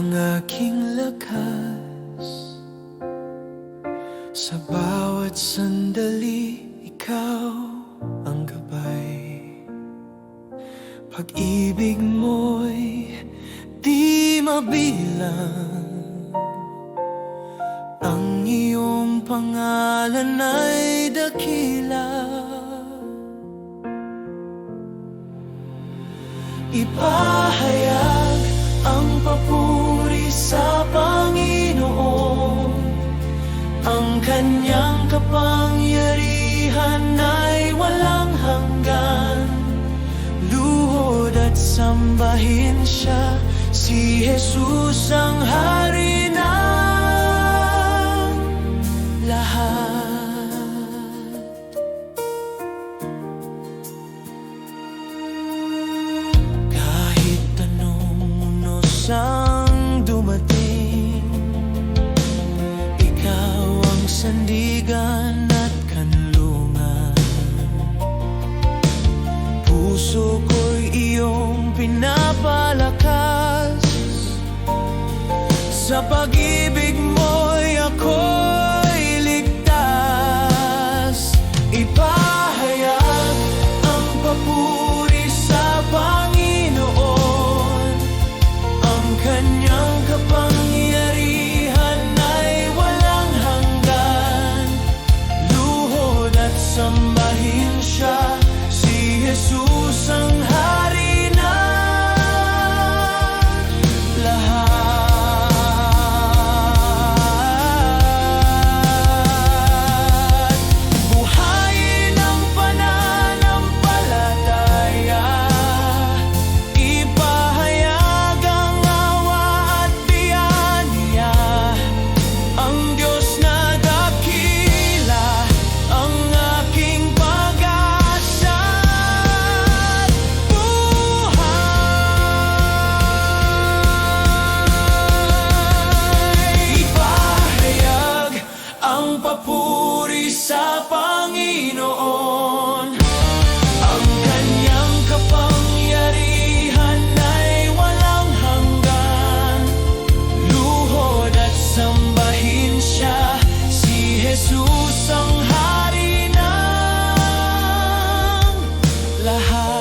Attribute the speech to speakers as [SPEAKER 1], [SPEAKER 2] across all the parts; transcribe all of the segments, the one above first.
[SPEAKER 1] ang aking lakas. Sa bawat sandali, ikaw ang gabay. Pag-ibig mo'y di mabilang. Ang iyong pangalan ay dakila. Ipahayag ang papuri sa Panginoon. Ang kanyang kapangyarihan ay walang hanggan. Luhod at sambahin siya, si Jesus ang hari ng lahat. Kahit anong unos ang dumating, ikaw ang sandigan at kanlungan. Puso ko'y iyong pinapalakas. Sa pag-ibig mo'y ako'y ligtas. Ipahayag ang papuri sa Panginoon. Ang kanyang kapangyarihan ay walang hanggan. Luhod at sambahin siya, si Jesus ang hari ng lahat. Buhayin ang pananampalataya, ipahayag ang awa at biyaya. Ang Diyos na dakila, ang aking pag-asa at buhay. Ipahayag ang papuri sa Panginoon. Ang kanyang kapangyarihan ay walang hanggan. Luhod at sambahin siya, si Jesus ang hari ng lahat.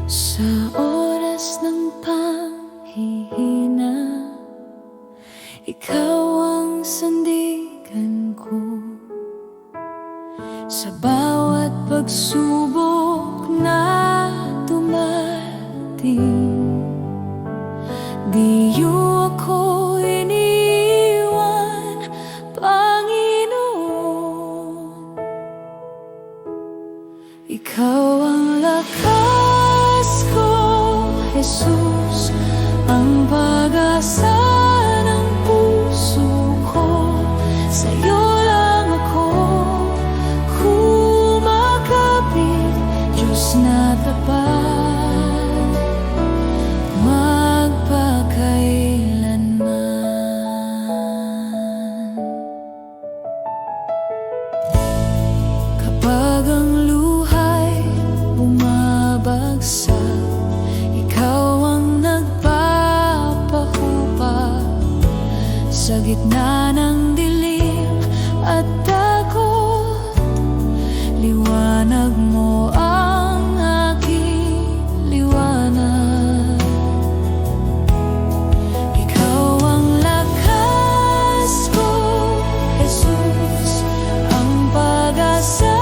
[SPEAKER 2] Sa oras ng panghihina, ikaw ang sandigan ko. Sa bawat pagsubok na dumating, di niyo ako iniwan, Panginoon. Ikaw ang lakas ko, Jesus, ang pag-asa ng puso ko. Sa'yo lang ako kumakapit, Diyos na tapat, magpakailanman. Kapag ang luhay bumabagsak, ikaw ang nagpapahubag. Sa gitna ng dilim at takot, liwanag mo ang aking liwanag. Ikaw ang lakas ko, Jesus, ang pag-asa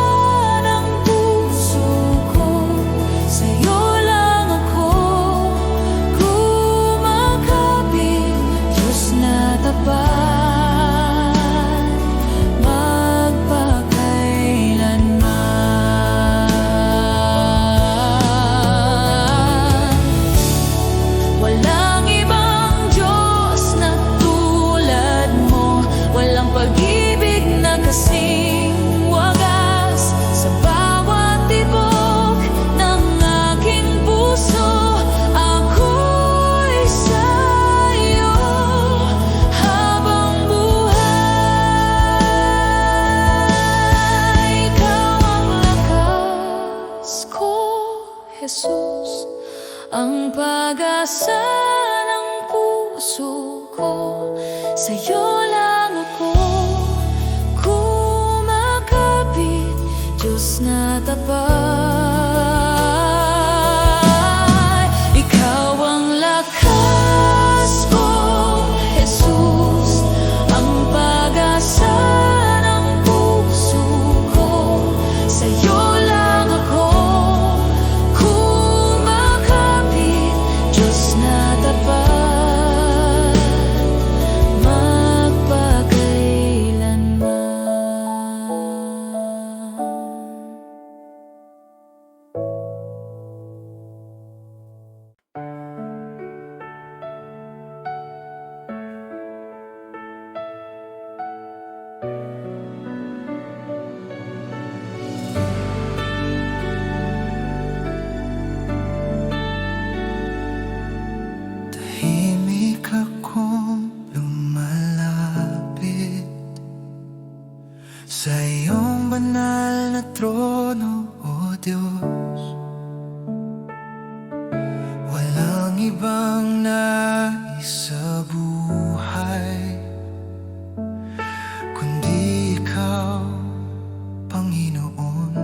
[SPEAKER 2] ng puso ko. Sa'yo lang ako kumakapit, Diyos na tapat, Jesus, ang pag-asa ng puso ko. Sa'yo lang ako kumakapit, Diyos na tapat. Ikaw ang lakas ko, Jesus, ang pag-asa ng puso ko. Sa'yo lang ako kumakapit, Diyos na tapat, magpakailanman.
[SPEAKER 1] Tahimik akong lumalapit sa iyong banal na trono, O Diyos. Walang ibang nais sa buhay kundi Ikaw, Panginoon.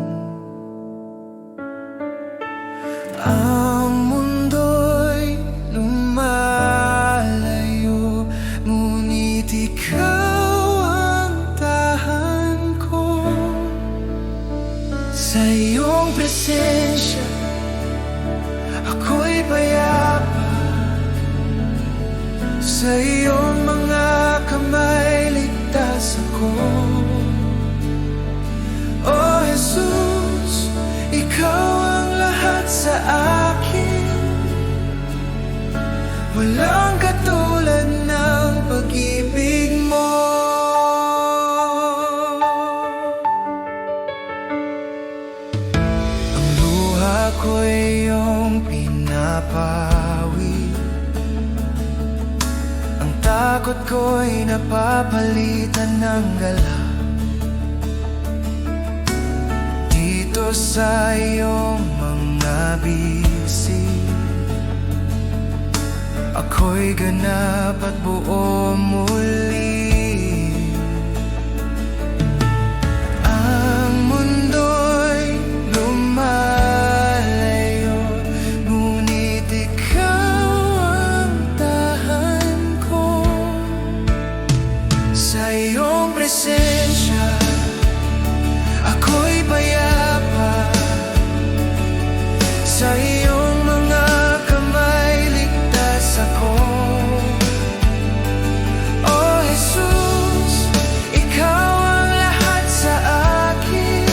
[SPEAKER 1] Ang mundo'y lumalayo, ngunit Ikaw ang tahan ko. Sa iyong presensya, ako'y payapa. Sa iyong mga kamay, ligtas ako. O Jesus, Ikaw ang lahat sa akin. Walang katulad ng pag-ibig mo. Ang luha ko'y iyong pinapawi, ang takot ko'y napapalitan ng gala. Dito sa iyong mga bisig, ako'y ganap at buo muli. Ang mundo'y lumalayo, ngunit Ikaw ang tahan ko. Sa iyong presensya, ako'y payapa. Sa iyong mga kamay, ligtas ako. O Jesus, Ikaw ang lahat sa akin.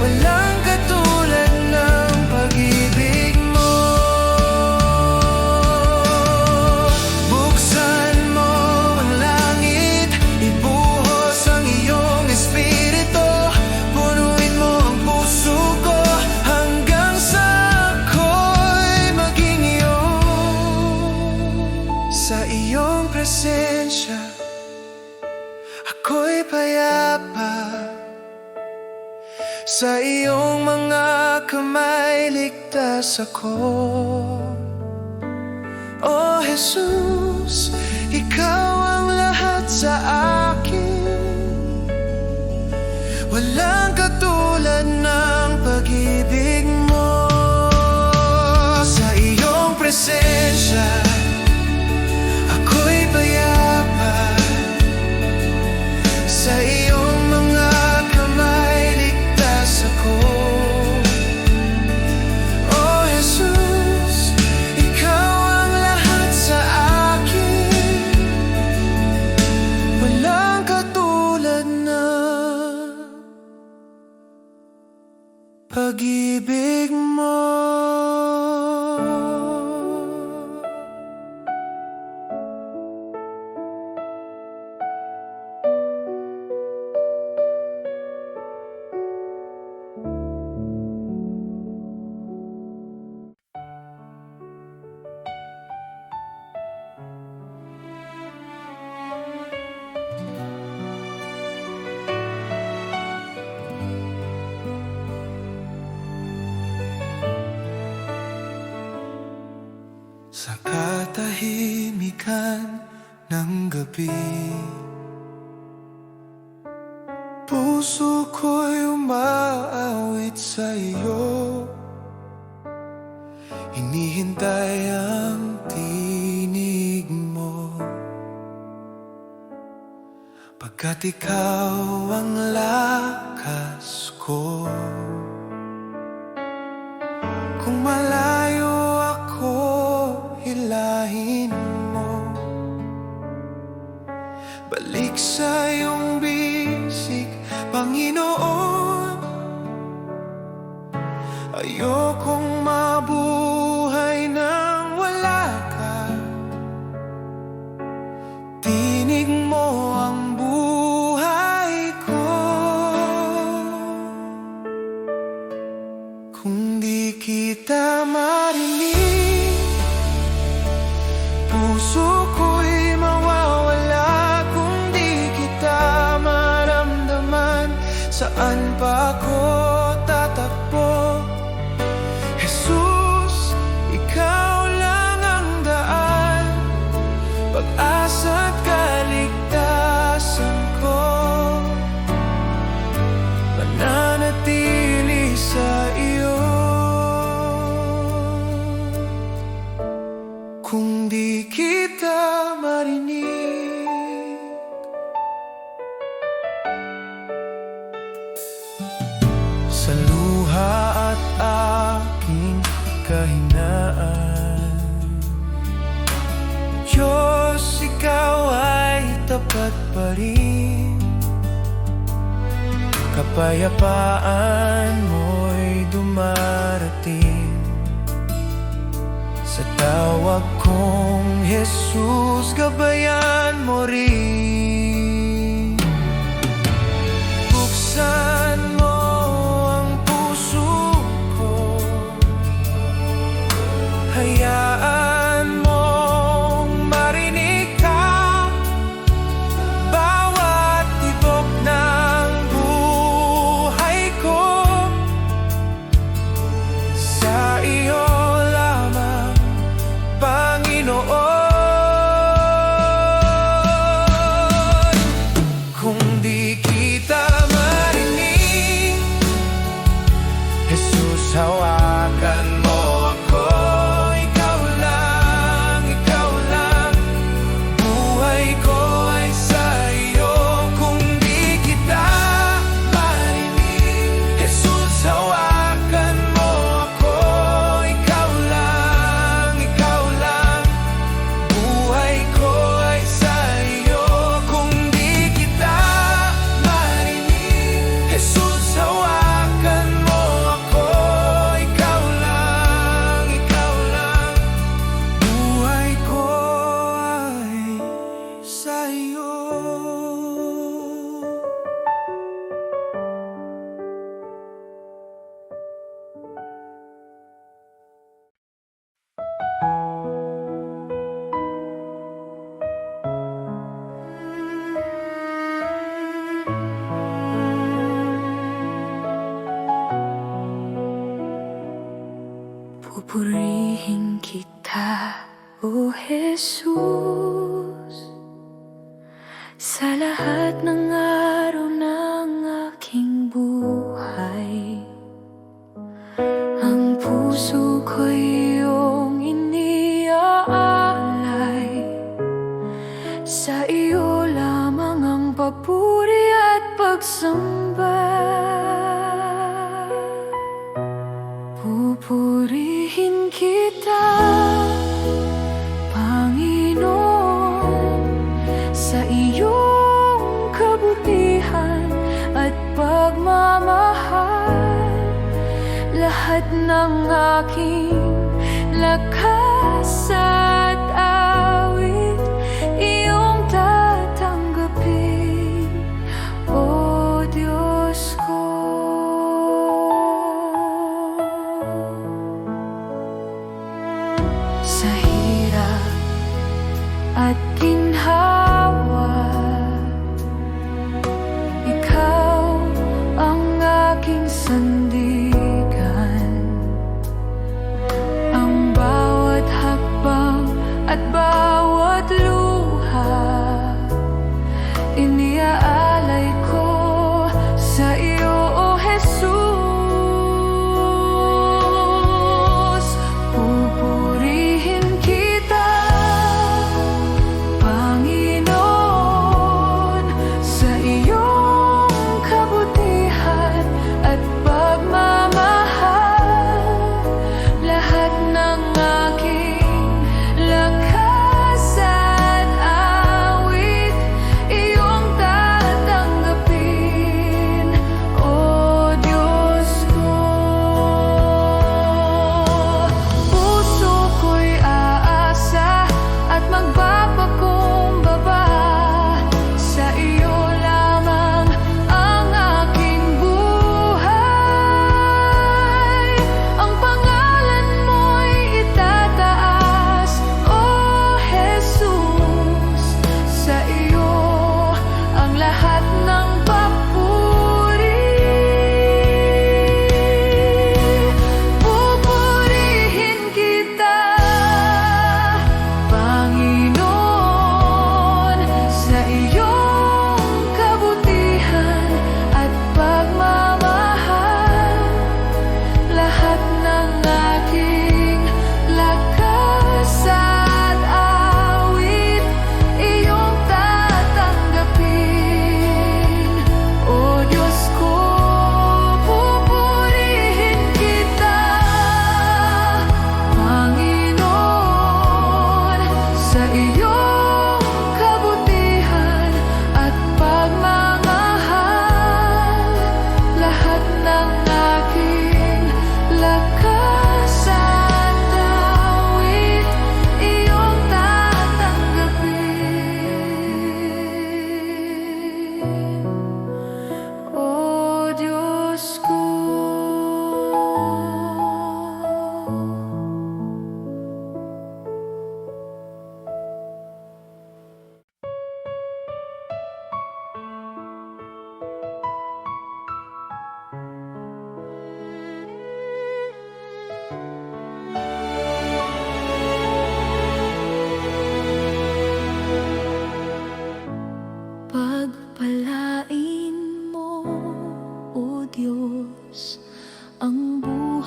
[SPEAKER 1] Walang katulad ng pag-ibig mo. Buksan mo ang langit, ibuhos ang iyong espiritu. Punuin mo ang puso ko hanggang sa ako'y maging iyo. Sa iyong presensya, ako'y payapa. Sa iyong mga kamay, ligtas ako. O Jesus, Ikaw ang lahat sa akin. Walang katulad ng pag-ibig mo. Sa iyong presensya, ako'y payapa. Sa iyong mga kamay, ligtas ako. O Jesus, Ikaw ang lahat sa akin. Walang katulad ng pag-ibig mo. sa katahimikan ng gabi. Puso ko'y umaawit sa iyo, hinihintay ang tinig mo, pagkat ikaw ang lakas ko. Kung malayo ako, hilahin mo, balik sa iyong bisig, Panginoon. Ayokong mabuhay nang wala ka. Tinig mo ang buhay ko. Kung di kita marinig, puso ko'y mawawala. Kung di kita maramdaman, saan pa ako tatakbo? Jesus, ikaw lang ang daan, pag-asa at kaligtasan ko. Mananatili sa iyo. Kung di kita marinig, sa luha at aking kahinaan, Diyos, ikaw ay tapat pa rin. Kapayapaan mo'y dumarating sa tawag kong Jesus, gabayan mo rin. Buksan mo ang puso ko, hayaan mong marinig ka, bawat tibok ng buhay ko. Sa iyo lamang, Panginoon. Kung di kita marinig, Jesus, hawakan mo ako. Ikaw lang, buhay ko ay sa iyo. Kung di kita marinig, Jesus, hawakan mo ako. Ikaw lang, buhay ko ay sa iyo. Kung di kita marinig, Jesus, hawakan mo ako. Ikaw lang, buhay ko ay sa iyo.
[SPEAKER 2] Pupurihin kita, O Jesus, sa lahat ng araw ng aking buhay. Ang puso ko'y iyong iniaalay, sa iyo lamang ang papuri at pagsamba. Pupurihin kita, Panginoon, sa iyong kabutihan at pagmamahal. Lahat ng aking lakas at awit, iyong tatanggapin, O Diyos ko. Sa hirap at ginhawa, ikaw ang aking sandigan. Ang bawat hakbang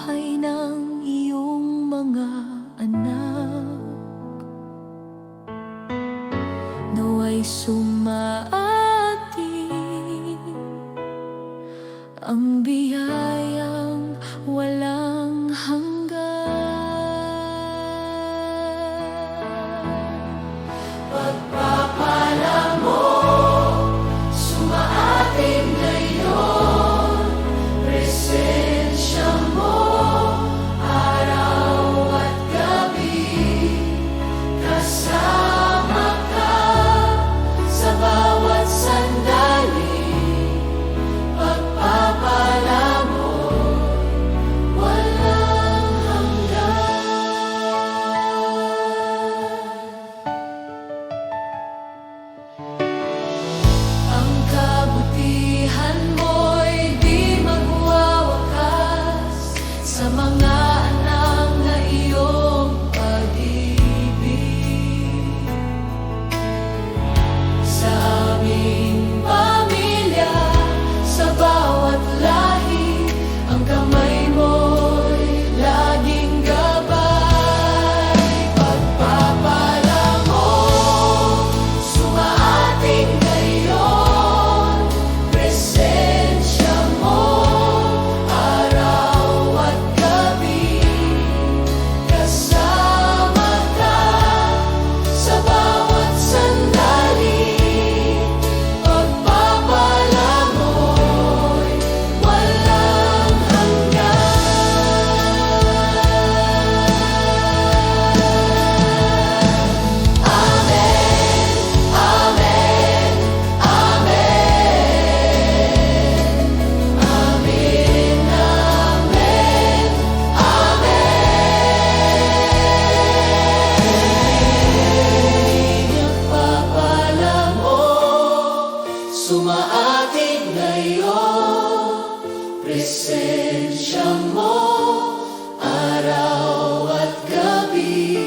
[SPEAKER 2] buhay ng iyong mga anak. Naway sumaating ang biyayang walang hanggan. Pagpapala mo, sumaating ngayon, presensya mo, araw at gabi, kasama ka sa bawat sandali. Pagpapala mo, walang hanggan. Ang kabutihan mo'y di magwawakas sa mga anak na iyong pag-ibig. Sa aming pamilya, sa bawat lahi, ang kamay mo'y laging gabay. Pagpapala mo, sumaating ngayon, presensya mo, araw at gabi, kasama ka sa bawat sandali. Pagpapala mo'y walang hanggan. Amen, amen, amen. Amen, amen, amen. Pagpapala mo, sumaating ngayon, presensya mo, araw at gabi,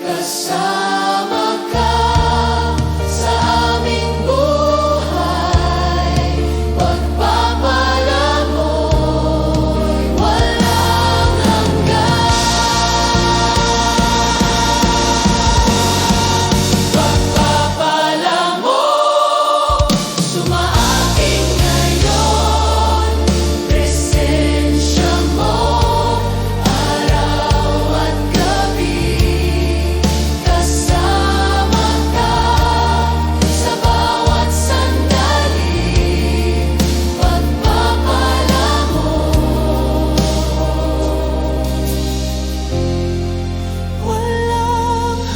[SPEAKER 2] kasama ka sa aming buhay. Pagpapala mo'y walang hanggan. Pagpapala mo, sumaating ngayon, presensya mo, araw at gabi, kasama ka sa bawat sandali. Pagpapala mo, walang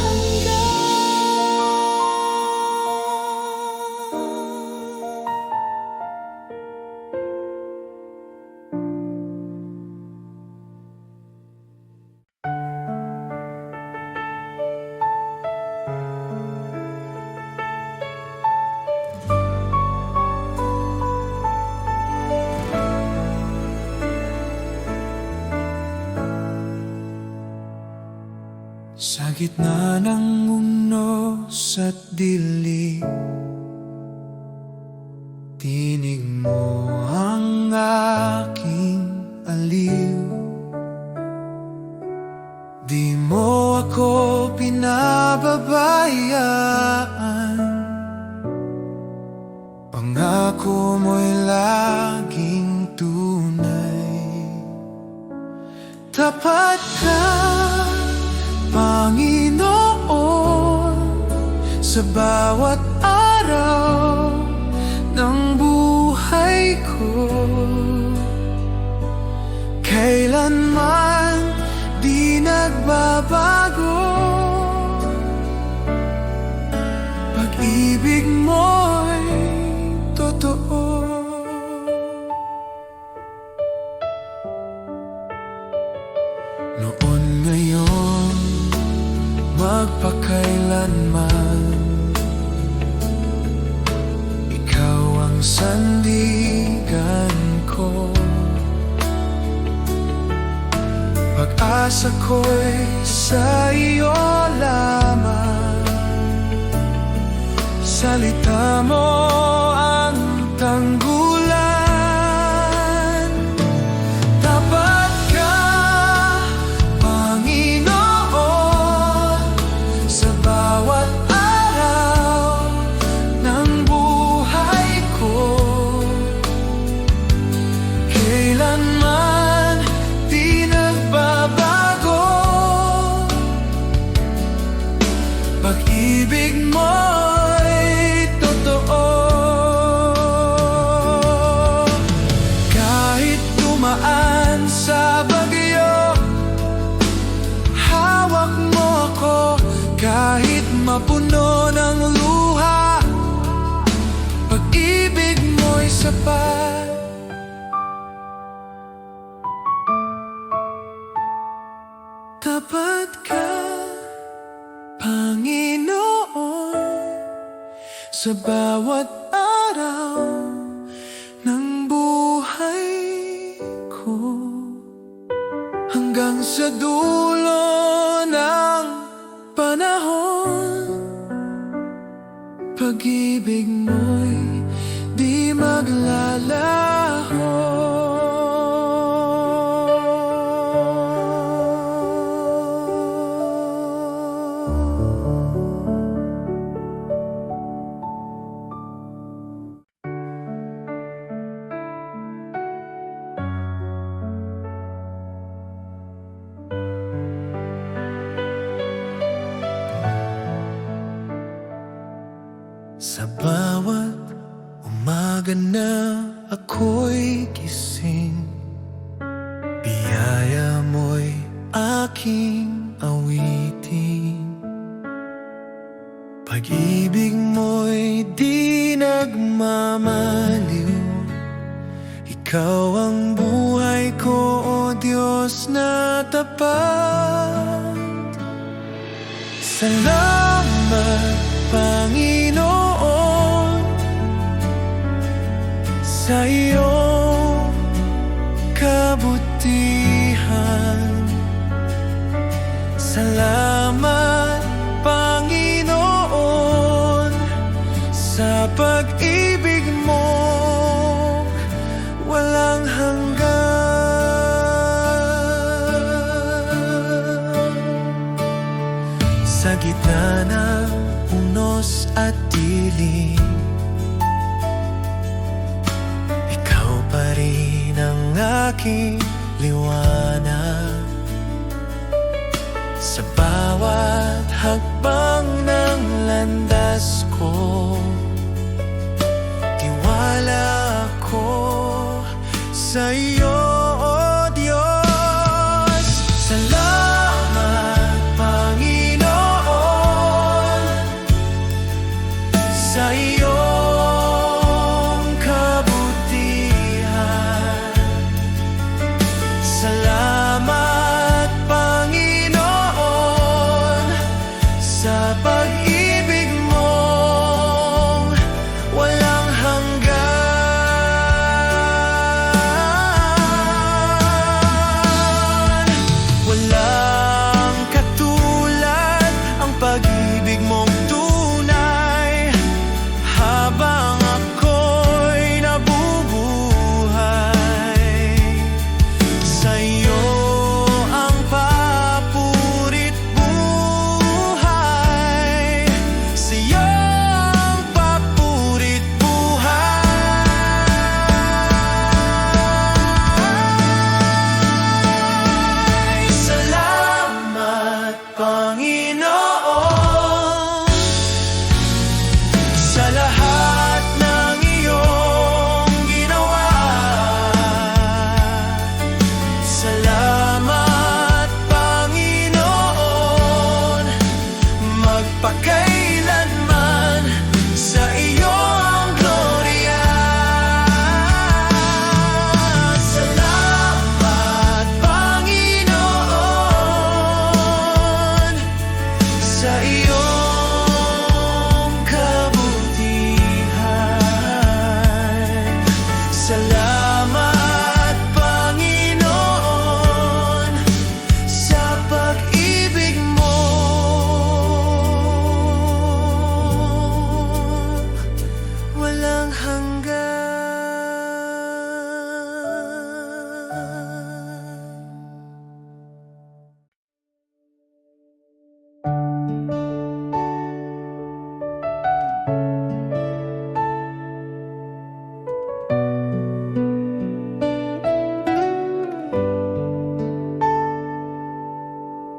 [SPEAKER 1] Sa gitna ng unos at dilim, tinig mo ang aking aliw. Di mo ako pinababayaan, pangako mo'y laging tunay. Tapat ka, Panginoon, sa bawat araw ng buhay ko. Kailanman di nagbabago, pag-ibig mo'y totoo. Noon, ngayon, magpakailanman, ikaw ang sandigan ko. Pag-asa ko'y sa iyo lamang, salita mo ang tanggulan. Tapat mapuno ng luha, pag-ibig mo'y sapat. Tapat ka, Panginoon, sa bawat araw ng buhay ko, hanggang sa dulo ng panahon. Pag-ibig mo'y di maglalaho. Sa bawat umaga na ako'y gising, biyaya mo'y aking awitin. Pag-ibig mo'y di nagmamaliw, ikaw ang buhay ko, o Diyos na tapat. Salamat, Panginoon, sa iyong kabutihan. Salamat, Panginoon, sa pag-ibig mo walang hanggan. Sa gitna ng unos at dilim, ikaw pa rin ang aking liwanag. Sa bawat hakbang ng landas ko, tiwala ako sa iyo, o Diyos. Salamat, Panginoon, sa iyong kabutihan. Salamat, Panginoon, sa pag-ibig mong walang hanggan. Walang katulad ang pag-ibig mong tunay. Habang ako'y nabubuhay, sa iyo ang papurit buhay. Sa iyo ang papurit buhay. Salamat, Panginoon, sa lahat ng iyong ginawa. Salamat, Panginoon, magpakailanman sa iyong glorya. Salamat, Panginoon, sa iyong kabutihan. Salamat, Panginoon, sa pag-ibig mo walang hanggan.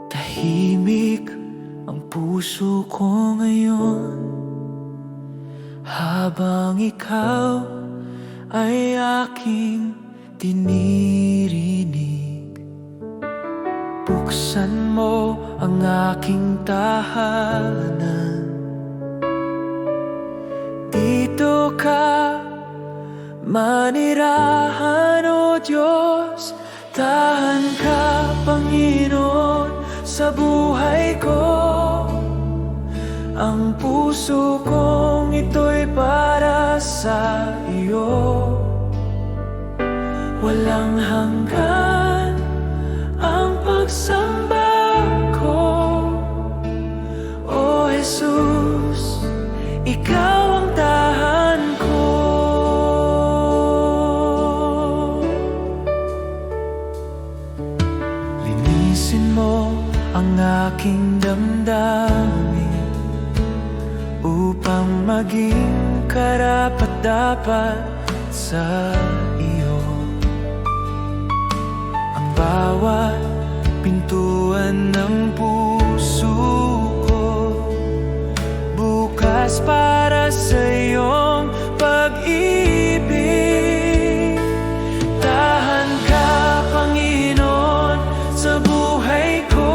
[SPEAKER 1] Tahimik ang puso ko ngayon, habang ikaw ay aking tinirinig. Buksan mo ang aking tahanan. Dito ka manirahan, O Diyos. Tahan ka, Panginoon, sa buhay ko. Ang puso kong ito'y para sa iyo. Walang hanggan ang pagsamba ko. O Jesus, ikaw ang tahan ko. Linisin mo ang aking damdamin upang maging karapat-dapat sa iyo. Ang bawat pintuan ng puso ko bukas para sa iyong pag-ibig. Tahan ka, Panginoon, sa buhay ko.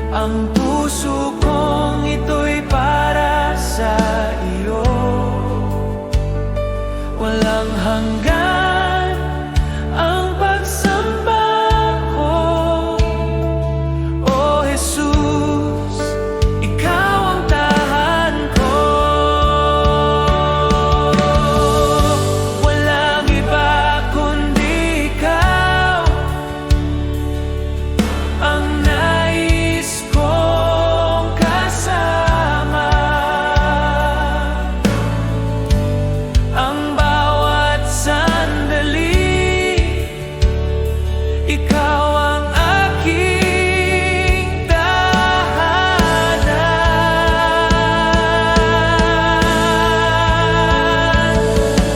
[SPEAKER 1] Ang puso kong ito'y para sa iyo. Walang hanggan ang pagsamba ko. O Jesus, ikaw ang tahan ko. Walang iba kundi ikaw ang nais kong kasama. Ang bawat sandali, ikaw ang aking tahanan.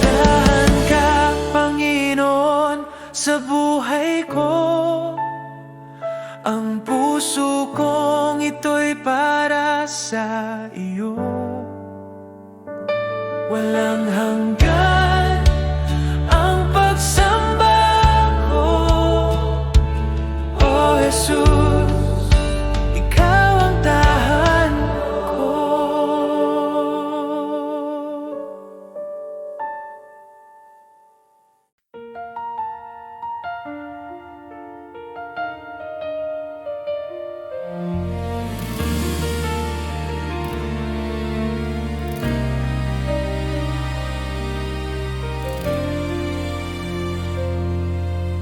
[SPEAKER 1] Tahan ka, Panginoon, sa buhay ko. Ang puso kong ito'y para sa iyo. Walang hanggan ang pagsamba ko. O Jesus, ikaw ang tahan ko.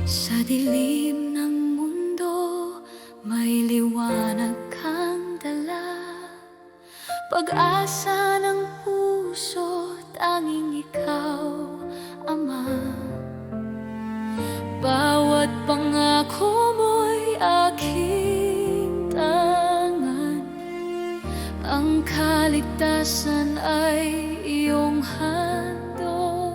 [SPEAKER 2] Sa dilim ng mundo, may liwanag kang dala. Pag-asa ng puso, tanging ikaw, Ama. Bawat pangako mo'y aking tangan. Ang kaligtasan ay iyong handog.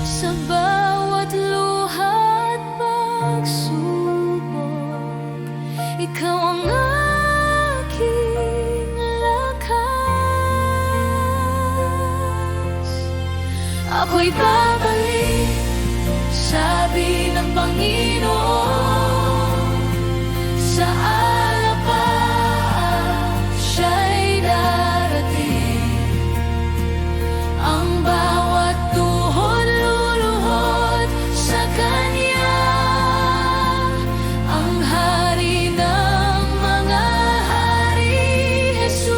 [SPEAKER 2] Sa bawat luha at pagsubok, ikaw ang aking lakas. Ako'y babalik, sabi ng Panginoon. Sa alapaan siya'y darating. Ang bawat tuhod luluhod sa Kanya. Ang Hari ng mga hari, Jesus.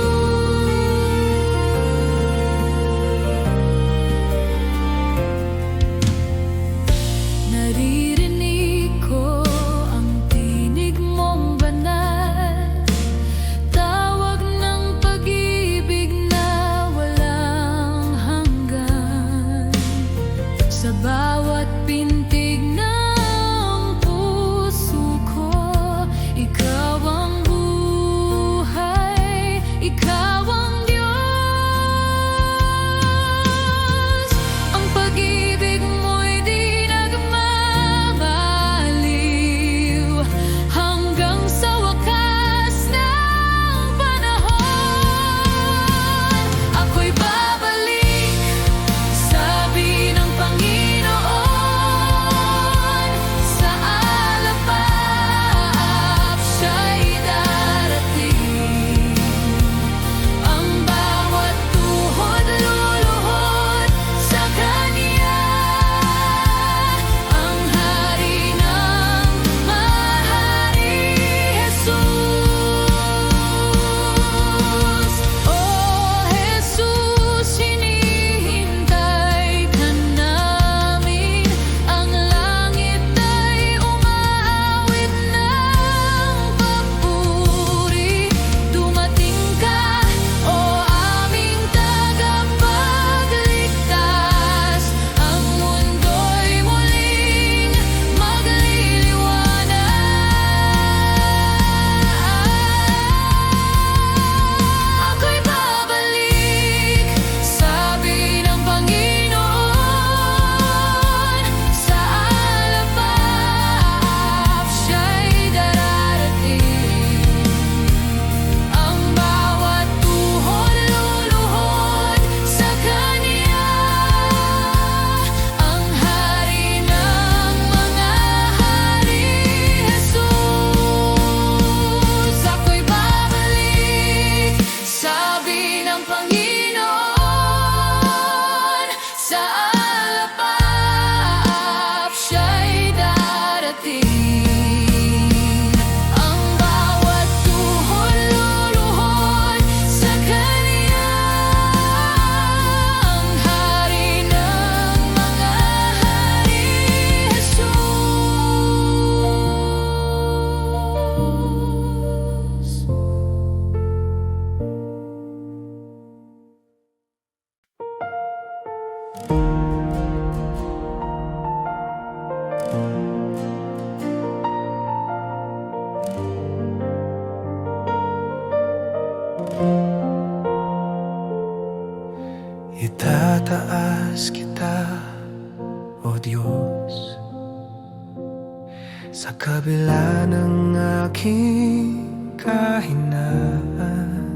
[SPEAKER 1] Sa kabila ng aking kahinaan,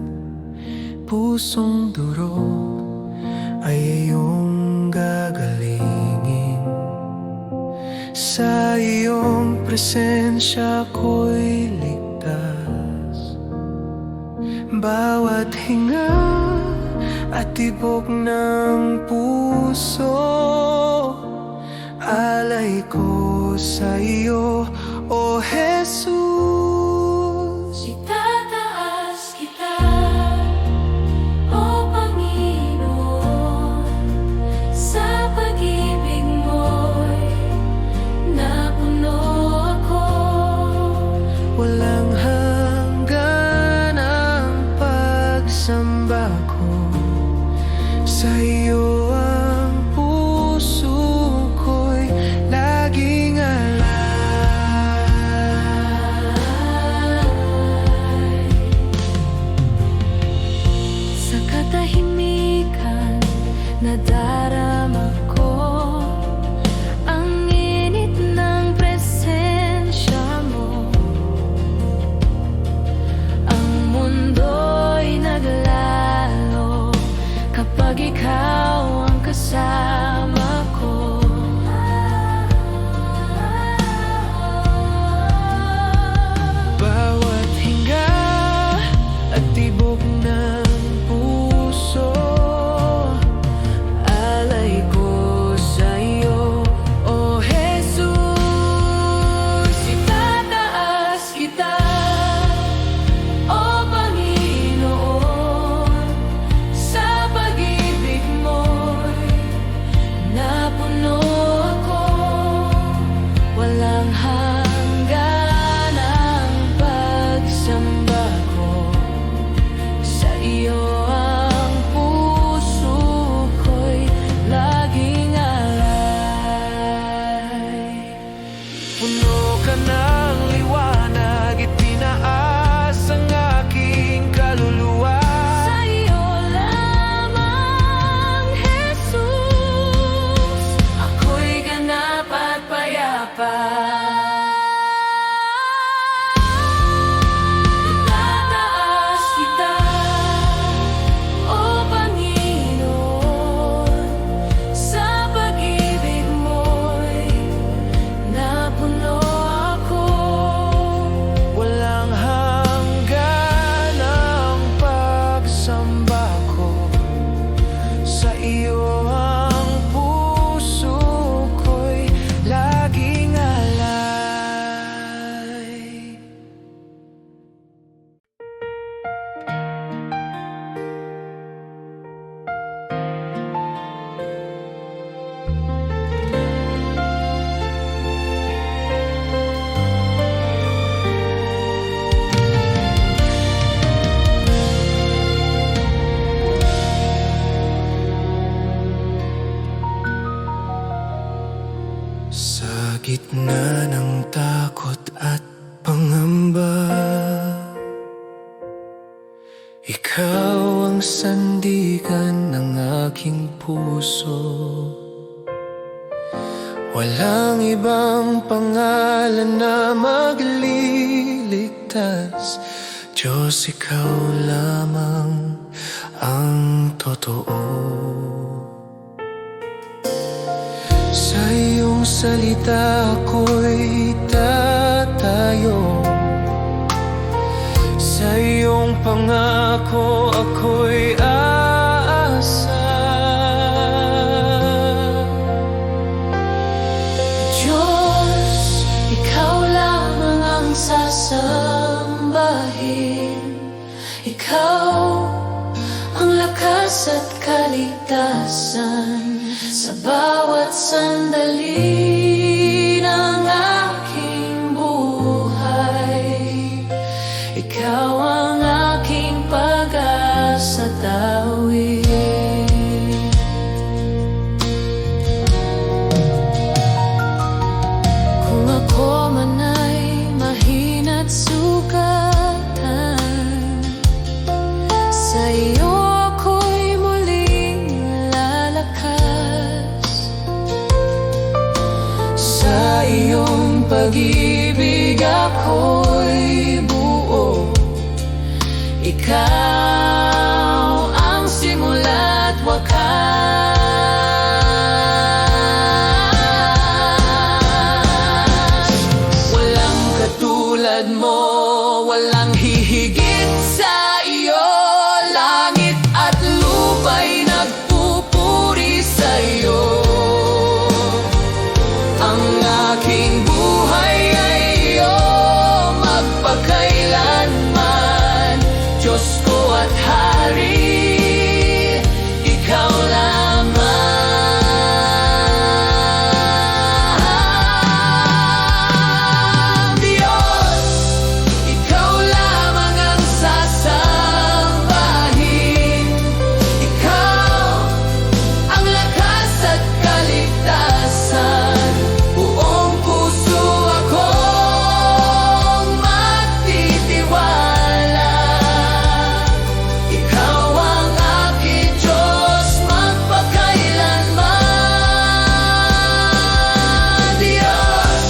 [SPEAKER 1] pusong durog ay iyong gagalingin. Sa iyong presensya ko'y ligtas. Bawat hinga at tibok ng puso, alay ko sa iyo, O Jesus.
[SPEAKER 2] Itataas kita, O Panginoon, sa pag-ibig mo'y napuno ako.
[SPEAKER 1] Walang hanggan ang pagsamba ko sa iyo, ang puso ko'y laging alay.
[SPEAKER 2] Sa katahimikan nadarama ko ang init ng presensya mo. Ang mundo'y naglalo kapag ikaw ang kasama ko.
[SPEAKER 1] Bawat hinga at tibok ng puso, alay ko sa iyo, O Jesus.
[SPEAKER 2] Itataas kita, O Panginoon, sa pag-ibig mo'y napuno ako. Walang hanggan ang pagsamba ko sa iyo, ang puso ko'y laging alay.
[SPEAKER 1] Puno ka ng liwanag, itinaas ang aking kaluluwa.
[SPEAKER 2] Sa iyo lamang, Jesus, ako'y ganap at payapa. Itataas kita, O Panginoon, sa pag-ibig mo'y napuno ako.
[SPEAKER 1] Walang hanggan ang pagsamba ko sa iyo, ang puso ko'y laging alay. Sa gitna ng takot at pangamba, ikaw ang sandigan ng aking puso. Walang ibang pangalan na magliligtas, Diyos, ikaw lamang ang totoo. Sa iyong salita ako'y tatayo, sa iyong pangako ako'y aasa.
[SPEAKER 2] Diyos, ikaw lamang ang sasambahin. Ikaw ang lakas at kaligtasan sa bawat sandali ng aking buhay. Ikaw ang aking pag-asa tawid. Kung ako man ay mahina't sugatan, sa iyo ako'y muling lalakas. Sa iyong pag-ibig Ikaw ang simula't wakas. Walang katulad mo, walang hihigit sa iyo. Langit at lupa'y nagpupuri sa iyo. Ang aking buhay ay iyo magpakailanman. Diyos ko at Hari, ikaw lamang. Diyos, ikaw lamang ang sasambahin. Ikaw ang lakas at kaligtasan. Buong puso akong magtitiwala. Ikaw ang aking Diyos magpakailanman. Diyos,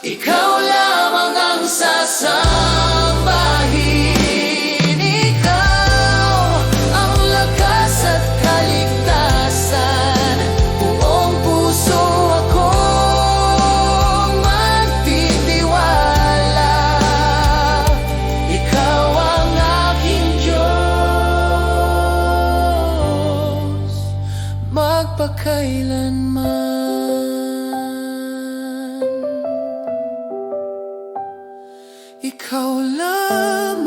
[SPEAKER 2] ikaw lamang ang sasambahin. Ikaw ang lakas at kaligtasan. Buong puso akong magtitiwala. Ikaw ang aking Diyos magpakailanman. Ikaw lamang